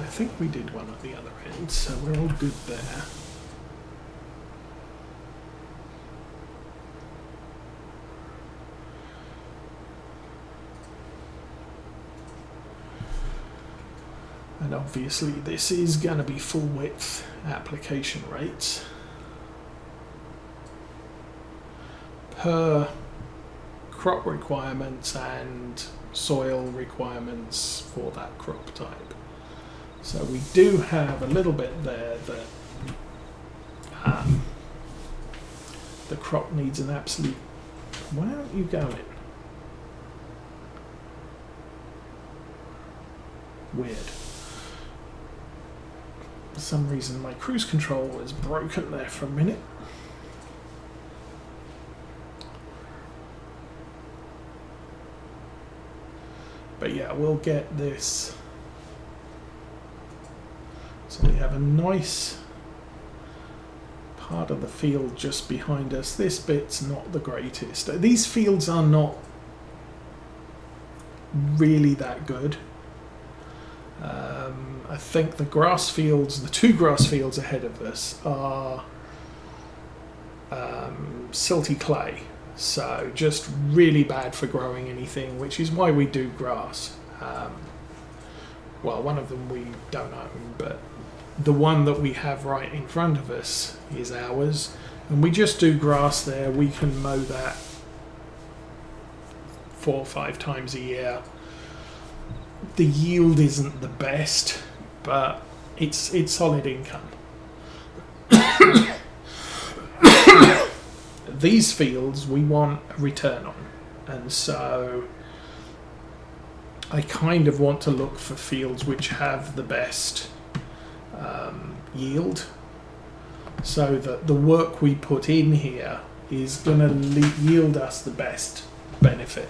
think we did one at the other end, so we're all good there. And obviously this is going to be full width application rates per crop requirements and soil requirements for that crop type. So we do have a little bit there that the crop needs an absolute... Where aren't you going? Weird. For some reason my cruise control was broken there for a minute. But yeah, we'll get this. So we have a nice part of the field just behind us. This bit's not the greatest. These fields are not really that good. I think the grass fields, the two grass fields ahead of us are silty clay. So just really bad for growing anything, which is why we do grass. Well, one of them we don't own, but the one that we have right in front of us is ours. And we just do grass there. We can mow that 4 or 5 times a year. The yield isn't the best, but it's solid income. These fields we want a return on, and so I kind of want to look for fields which have the best yield, so that the work we put in here is going to yield us the best benefit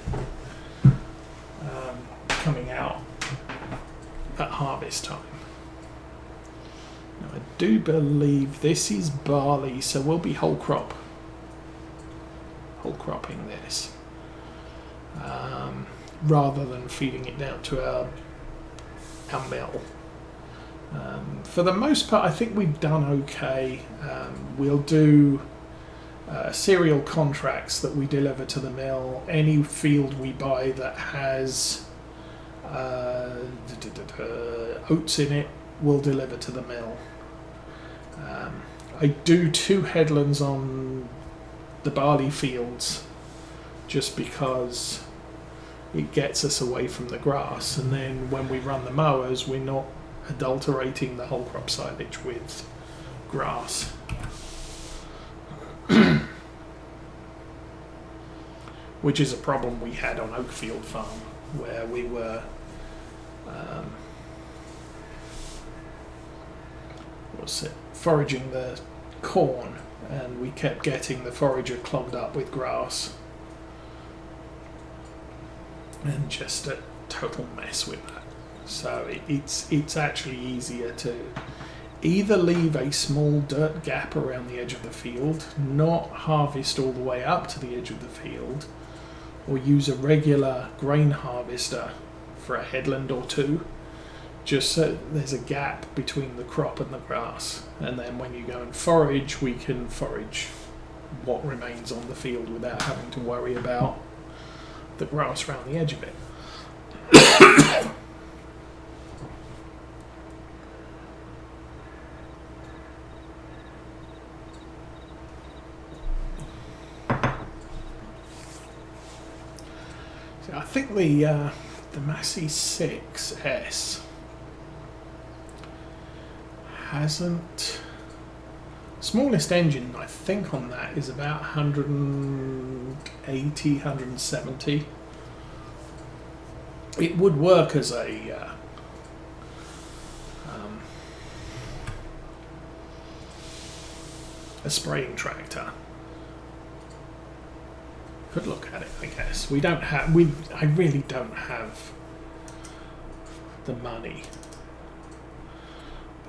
coming out at harvest time. Now I do believe this is barley, so we'll be whole cropping this rather than feeding it down to our mill. For the most part I think we've done okay. We'll do cereal contracts that we deliver to the mill. Any field we buy that has oats in it we'll deliver to the mill. I do 2 headlands on the barley fields just because it gets us away from the grass, and then when we run the mowers we're not adulterating the whole crop silage with grass. Which is a problem we had on Oakfield Farm, where we were foraging the corn, and we kept getting the forager clogged up with grass, and just a total mess with that. So it's actually easier to either leave a small dirt gap around the edge of the field, not harvest all the way up to the edge of the field, or use a regular grain harvester for a headland or 2, just so there's a gap between the crop and the grass. And then when you go and forage, we can forage what remains on the field without having to worry about the grass around the edge of it. So I think the Massey 6S hasn't... Smallest engine I think on that is about 180, 170. It would work as a spraying tractor. Could look at it, I guess. We don't have... I really don't have the money.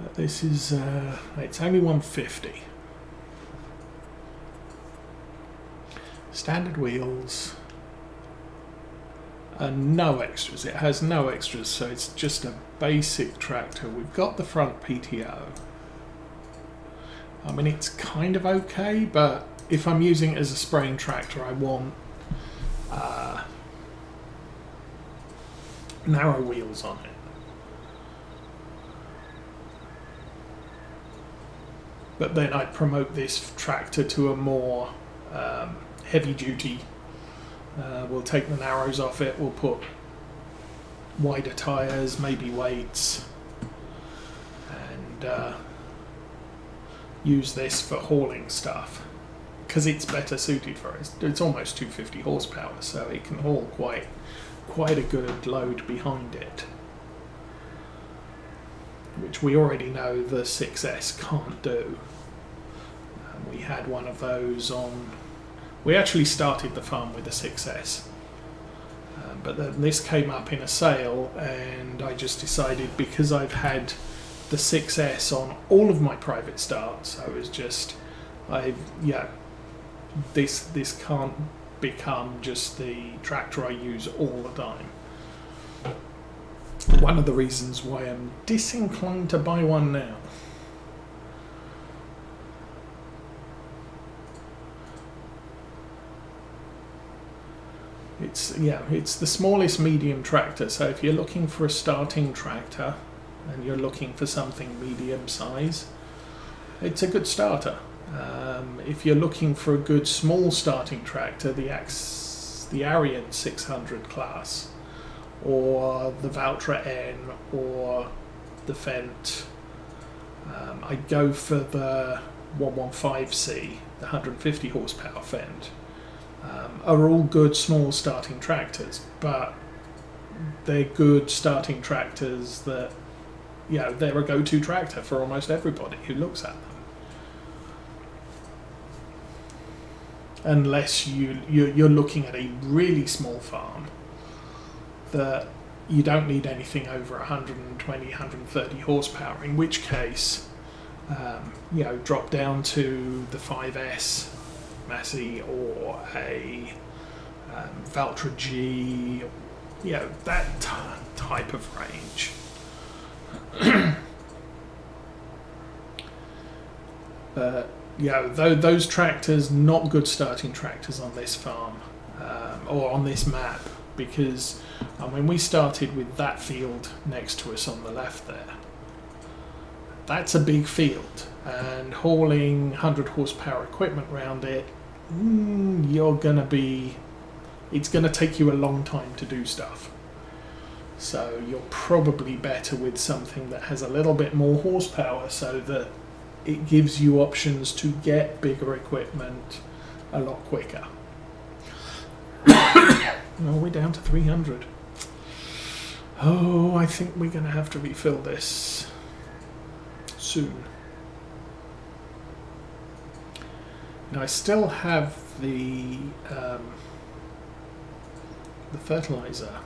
But this is... it's only 150. Standard wheels. and no extras. It has no extras, so it's just a basic tractor. We've got the front PTO. I mean, it's kind of okay, but if I'm using it as a spraying tractor, I want narrow wheels on it. But then I'd promote this tractor to a more heavy duty. We'll take the narrows off it, we'll put wider tyres, maybe weights, and use this for hauling stuff, because it's better suited for it. It's almost 250 horsepower, so it can haul quite a good load behind it, which we already know the 6S can't do. We had one of those on. We actually started the farm with a 6S, but then this came up in a sale, and I just decided, because I've had the 6S on all of my private starts, I was just, this can't become just the tractor I use all the time. One of the reasons why I'm disinclined to buy one now. It's the smallest medium tractor, so if you're looking for a starting tractor and you're looking for something medium size, it's a good starter. If you're looking for a good small starting tractor, the Arian 600 class, or the Valtra N, or the Fendt, I'd go for the 115C, the 150 horsepower Fendt. Are all good small starting tractors, but they're good starting tractors that, they're a go-to tractor for almost everybody who looks at them. Unless you're looking at a really small farm that you don't need anything over 120, 130 horsepower, in which case, drop down to the 5S Massey or a Valtra G, that type of range. But those tractors, not good starting tractors on this farm, or on this map, because when we started with that field next to us on the left there, that's a big field, and hauling 100 horsepower equipment around it, it's gonna take you a long time to do stuff. So you're probably better with something that has a little bit more horsepower, so that it gives you options to get bigger equipment a lot quicker. We're down to 300. Oh, I think we're going to have to refill this soon. Now I still have the fertilizer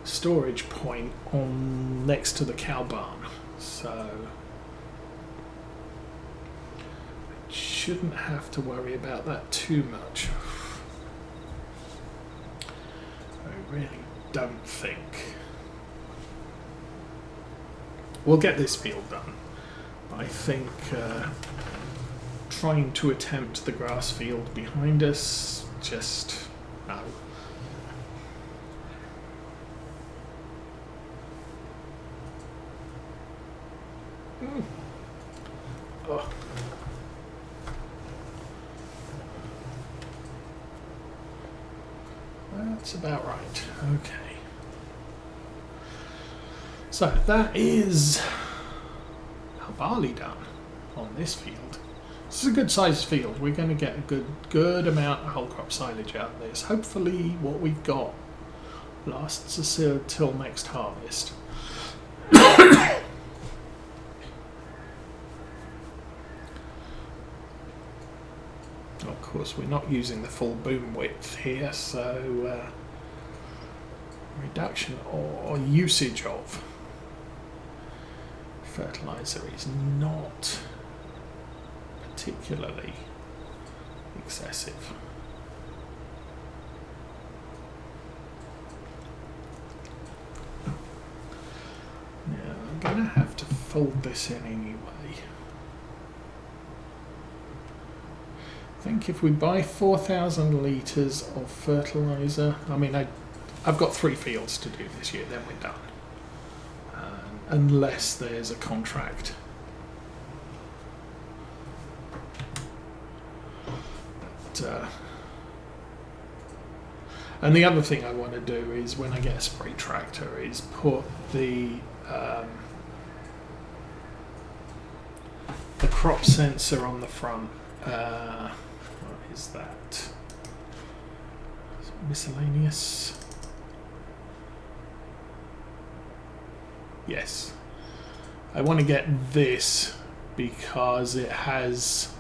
storage point on next to the cow barn, so I shouldn't have to worry about that too much. I really don't think. We'll get this field done. I think trying to attempt the grass field behind us, just no. Oh. That's about right. Okay. So that is our barley done on this field. This is a good sized field. We're going to get a good amount of whole crop silage out of this. Hopefully what we've got lasts us till next harvest. Of course, we're not using the full boom width here, so reduction or usage of fertilizer is not particularly excessive. going to have to fold this in anyway. I think if we buy 4,000 litres of fertiliser, I mean, I've got 3 fields to do this year, then we're done. Unless there's a contract. But, and the other thing I want to do is when I get a spray tractor is put the crop sensor on the front. What is that? Miscellaneous. Yes. I want to get this because it has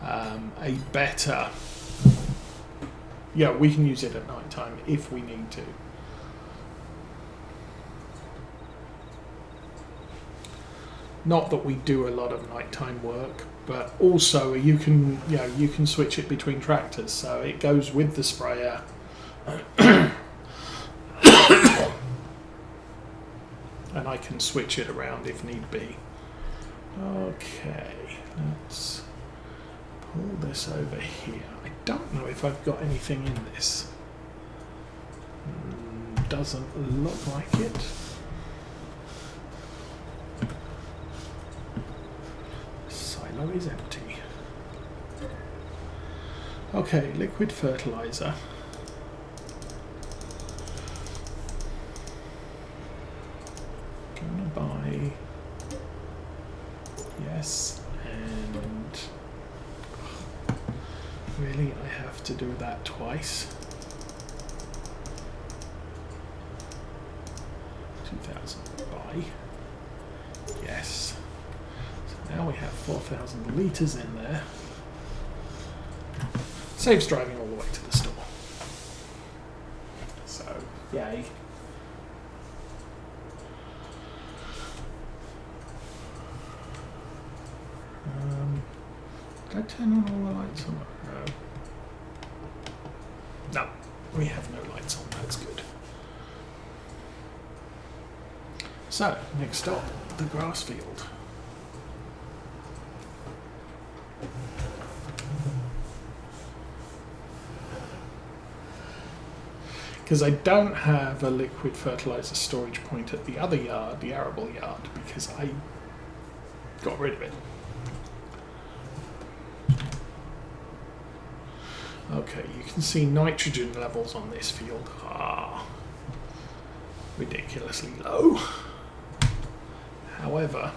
a better... Yeah, we can use it at night time if we need to. Not that we do a lot of nighttime work, but also you can switch it between tractors, so it goes with the sprayer. And I can switch it around if need be. Okay, let's pull this over here. I don't know if I've got anything in this. Doesn't look like it. Silo is empty. Okay, liquid fertilizer. Gonna buy. Yes, and really I have to do that twice. 2,000 buy. Yes. So now we have 4,000 litres in there. Saves driving all the way to the store. So, yay. Did I turn on all the lights on? No. No, we have no lights on, that's good. So, next stop, the grass field. Because I don't have a liquid fertilizer storage point at the other yard, the arable yard, because I got rid of it. Okay, you can see nitrogen levels on this field are ridiculously low. However,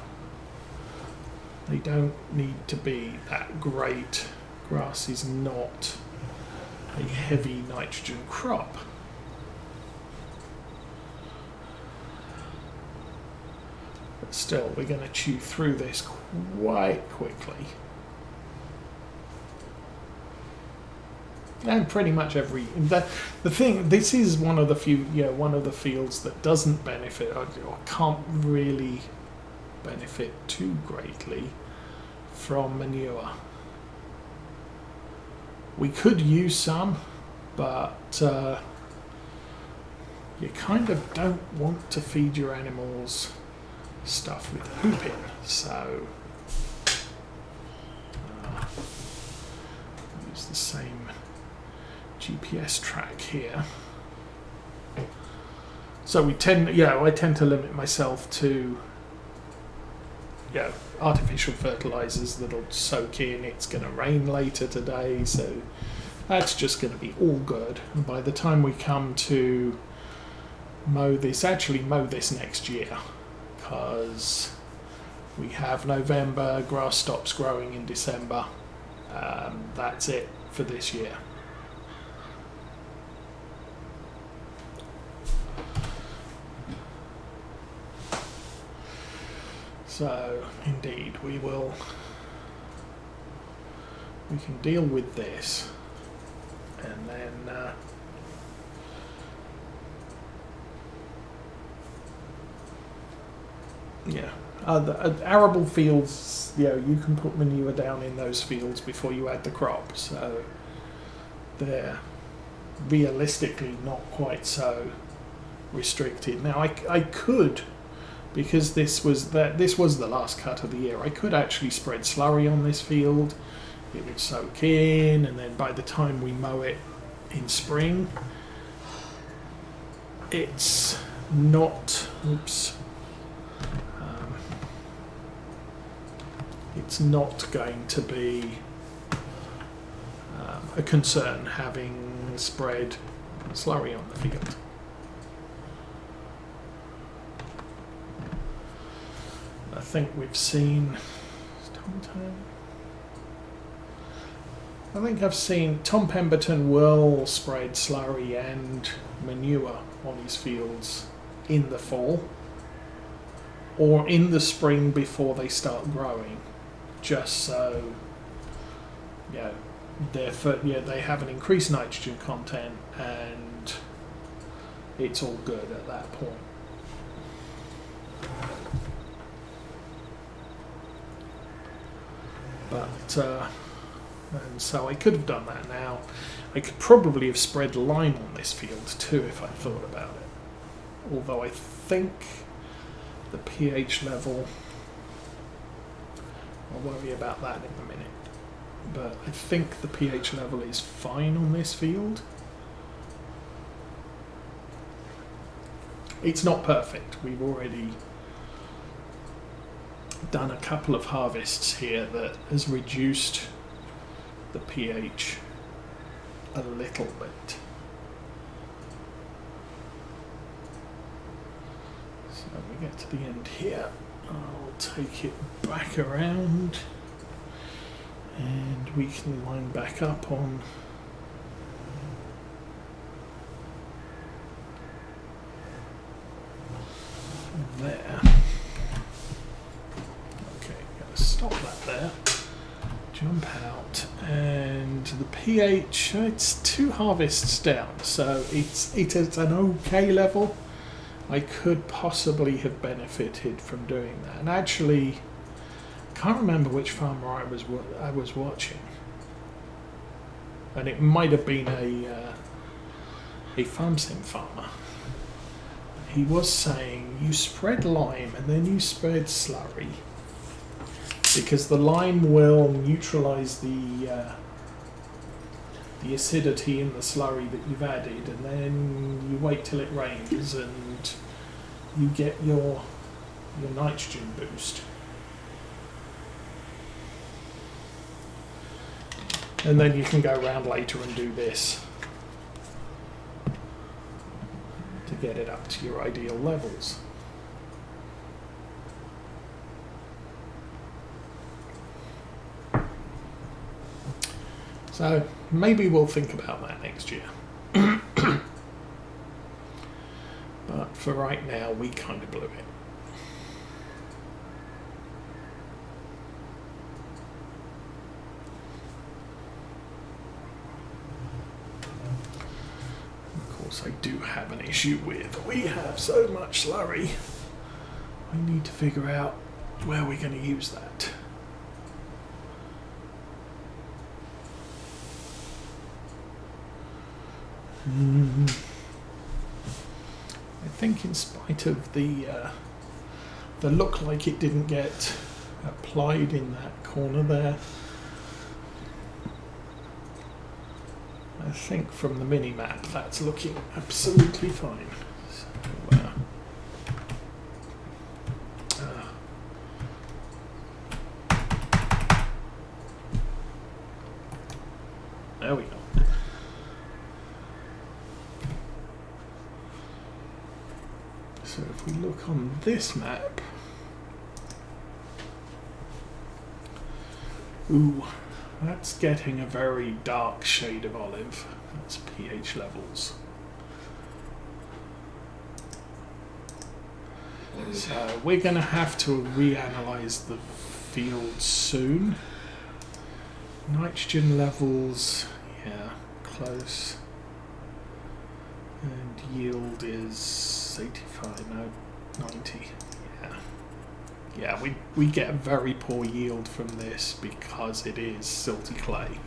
they don't need to be that great. Grass is not a heavy nitrogen crop. But still, we're going to chew through this quite quickly. And pretty much the thing, this is one of the few, one of the fields that doesn't benefit or can't really benefit too greatly from manure. We could use some, but you kind of don't want to feed your animals stuff with poop in, so use the same GPS track here. So I tend to limit myself to artificial fertilizers that'll soak in. It's going to rain later today, so that's just going to be all good. And by the time we come to mow this next year, because we have November, grass stops growing in December. That's it for this year. So, indeed, we can deal with this, and then arable fields, you can put manure down in those fields before you add the crop, so they're realistically not quite so restricted. Now, I could because this was the last cut of the year, I could actually spread slurry on this field. It would soak in, and then by the time we mow it in spring, it's not. It's not going to be a concern having spread slurry on the field. I think we've seen. I think I've seen Tom Pemberton will spread slurry and manure on his fields in the fall or in the spring before they start growing, just so they have an increased nitrogen content and it's all good at that point. But and so I could have done that now. I could probably have spread lime on this field too if I thought about it. Although I think the pH level, I'll worry about that in a minute. But I think the pH level is fine on this field. It's not perfect. We've already done a couple of harvests here that has reduced the pH a little bit. So we get to the end here. I'll take it back around and we can line back up on there. Okay, gotta stop that there. Jump out, and the pH, it's 2 harvests down, so it's at an okay level. I could possibly have benefited from doing that. And actually, I can't remember which farmer I was watching, and it might have been a farm sim farmer. He was saying you spread lime and then you spread slurry, because the lime will neutralise the acidity in the slurry that you've added, and then you wait till it rains and you get your nitrogen boost. And then you can go around later and do this to get it up to your ideal levels. So maybe we'll think about that next year. But for right now, we kind of blew it. Of course, I do have an issue with, we have so much slurry. I need to figure out where we're going to use that. I think in spite of the look like it didn't get applied in that corner there, I think from the mini-map that's looking absolutely fine. So, there we go. So if we look on this map, ooh, that's getting a very dark shade of olive. That's pH levels. So we're going to have to reanalyze the field soon. Nitrogen levels, yeah, close. And yield is 85, no, 90. Yeah, we get a very poor yield from this because it is silty clay.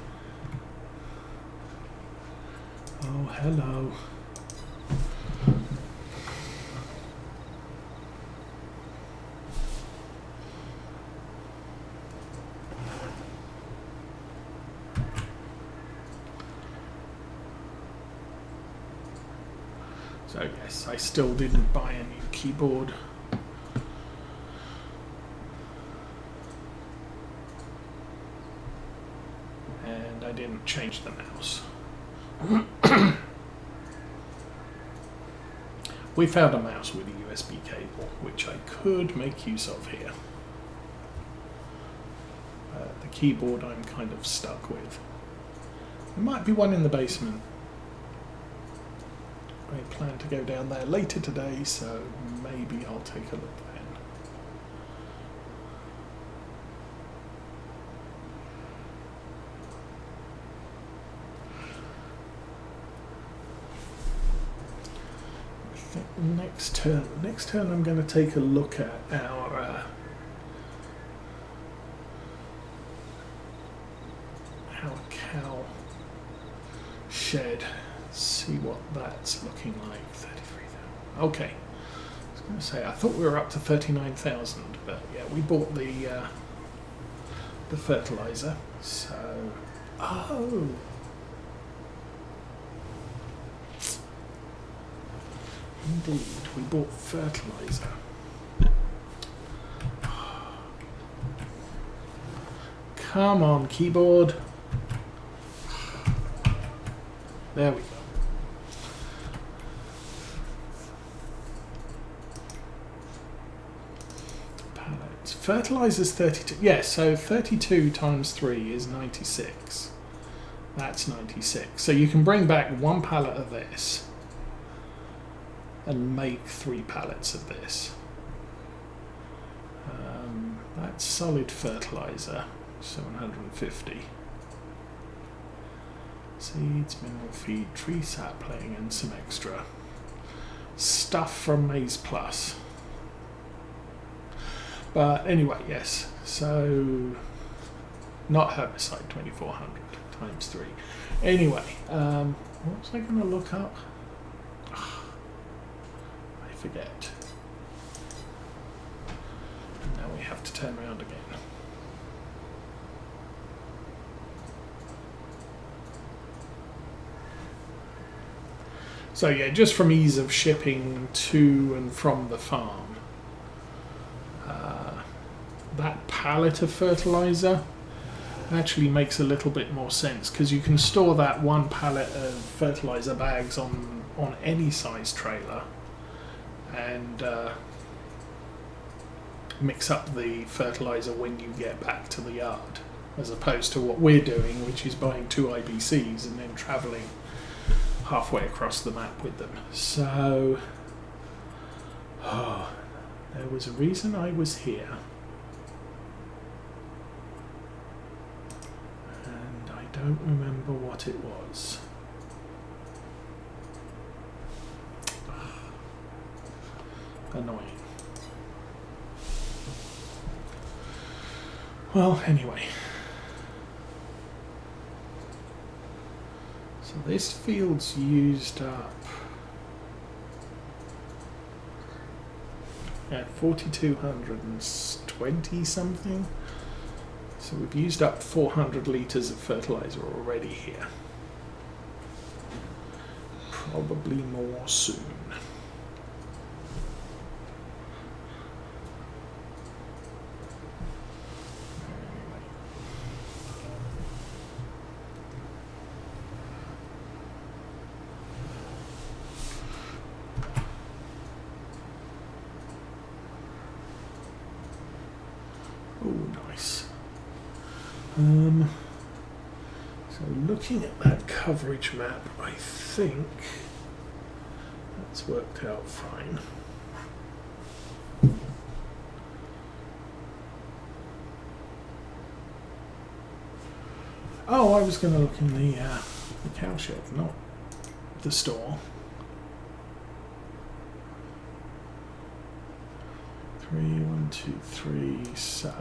Oh, hello. So yes, I still didn't buy a new keyboard. And I didn't change the mouse. We found a mouse with a USB cable, which I could make use of here. The keyboard I'm kind of stuck with. There might be one in the basement. I plan to go down there later today, so maybe I'll take a look then. I think next turn I'm going to take a look at our cow shed. See what that's looking like. 33,000. Okay. I was going to say, I thought we were up to 39,000, but yeah, we bought the fertilizer. So, oh, indeed, we bought fertilizer. Come on, keyboard. There we go. Pallets. Fertilizer's 32. Yes, so 32 times 3 is 96. That's 96. So you can bring back 1 pallet of this and make 3 pallets of this. That's solid fertilizer, 750. Seeds, mineral feed, tree sapling, and some extra stuff from Maize Plus. But anyway, yes, so not herbicide, 2400 times 3. Anyway, what was I going to look up? I forget. Now we have to turn around again. So yeah, just from ease of shipping to and from the farm, that pallet of fertilizer actually makes a little bit more sense, because you can store that 1 pallet of fertilizer bags on any size trailer and mix up the fertilizer when you get back to the yard, as opposed to what we're doing, which is buying 2 IBCs and then travelling halfway across the map with them. So, there was a reason I was here, and I don't remember what it was. Annoying. Well, anyway. So this field's used up at 4,220 something. So we've used up 400 litres of fertilizer already here. Probably more soon. So looking at that coverage map, I think that's worked out fine. Oh, I was going to look in the cow shed, not the store. 3, 1, 2, 3, so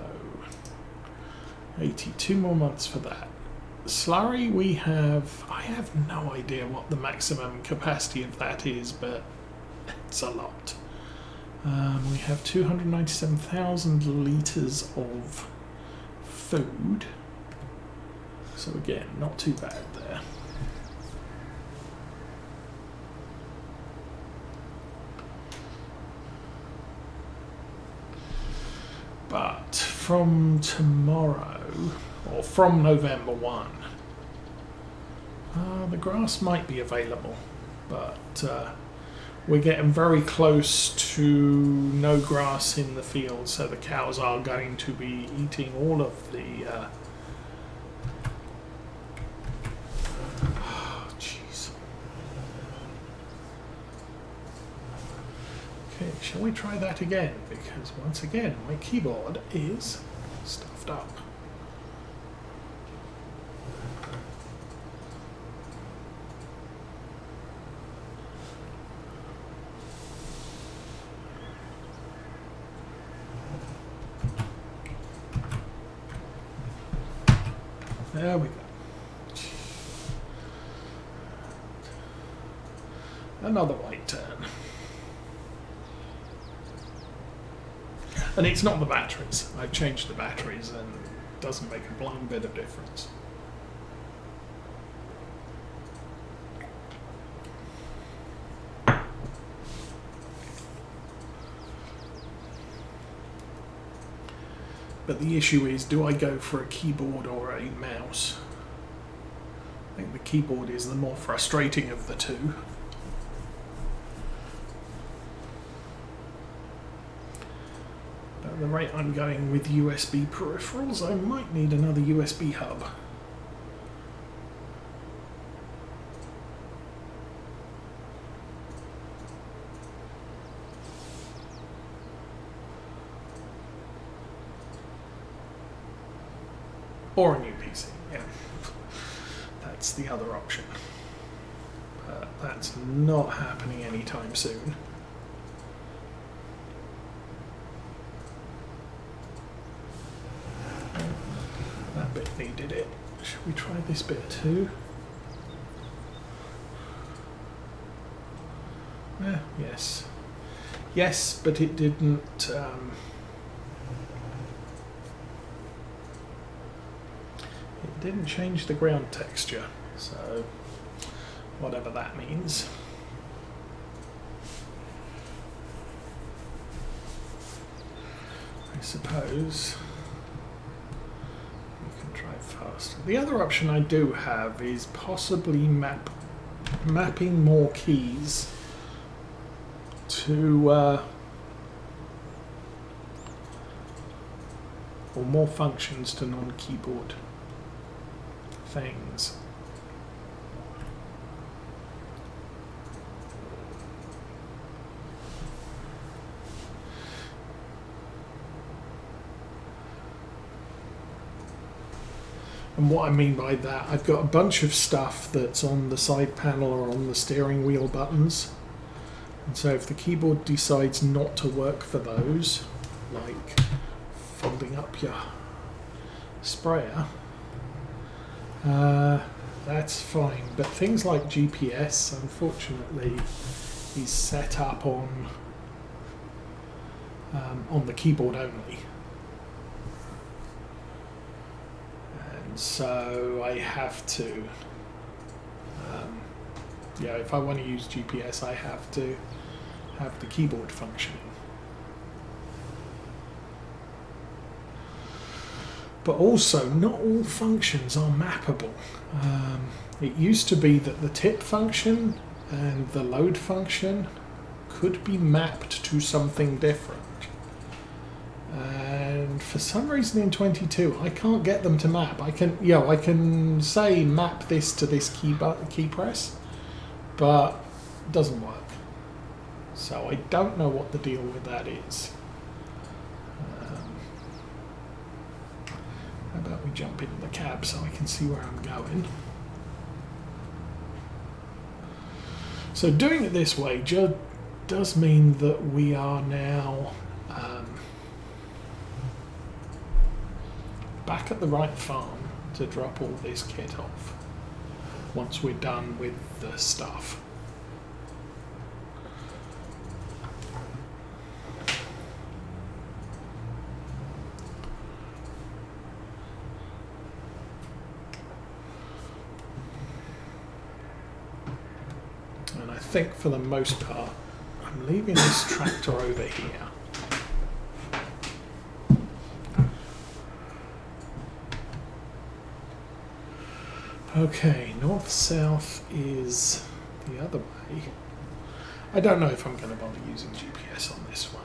82 more months for that. Slurry, I have no idea what the maximum capacity of that is, but it's a lot. We have 297,000 litres of food. So again, not too bad there. But from tomorrow, or from November 1, the grass might be available, but we're getting very close to no grass in the field, so the cows are going to be eating all of the... jeez. Okay, shall we try that again? Because once again, my keyboard is stuffed up. There we go. Another white turn. And it's not the batteries. I've changed the batteries and it doesn't make a blind bit of difference. But the issue is, do I go for a keyboard or a mouse? I think the keyboard is the more frustrating of the two. But at the rate I'm going with USB peripherals, I might need another USB hub. Or a new PC, yeah. That's the other option. But that's not happening anytime soon. That bit needed it. Should we try this bit too? Yes. Yes, but it didn't... didn't change the ground texture, so whatever that means. I suppose we can try faster. The other option I do have is possibly mapping more keys to or more functions to non-keyboard things. And what I mean by that, I've got a bunch of stuff that's on the side panel or on the steering wheel buttons. And so if the keyboard decides not to work for those, like folding up your sprayer, that's fine, but things like GPS, unfortunately, is set up on the keyboard only, and so I have to, if I want to use GPS, I have to have the keyboard functioning. But also, not all functions are mappable. It used to be that the tip function and the load function could be mapped to something different. And for some reason in 22, I can't get them to map. I can say map this to this key press, but it doesn't work. So I don't know what the deal with that is. How about we jump into the cab so I can see where I'm going. So doing it this way does mean that we are now back at the right farm to drop all this kit off once we're done with the stuff. I think for the most part, I'm leaving this tractor over here. Okay, north-south is the other way. I don't know if I'm going to bother using GPS on this one.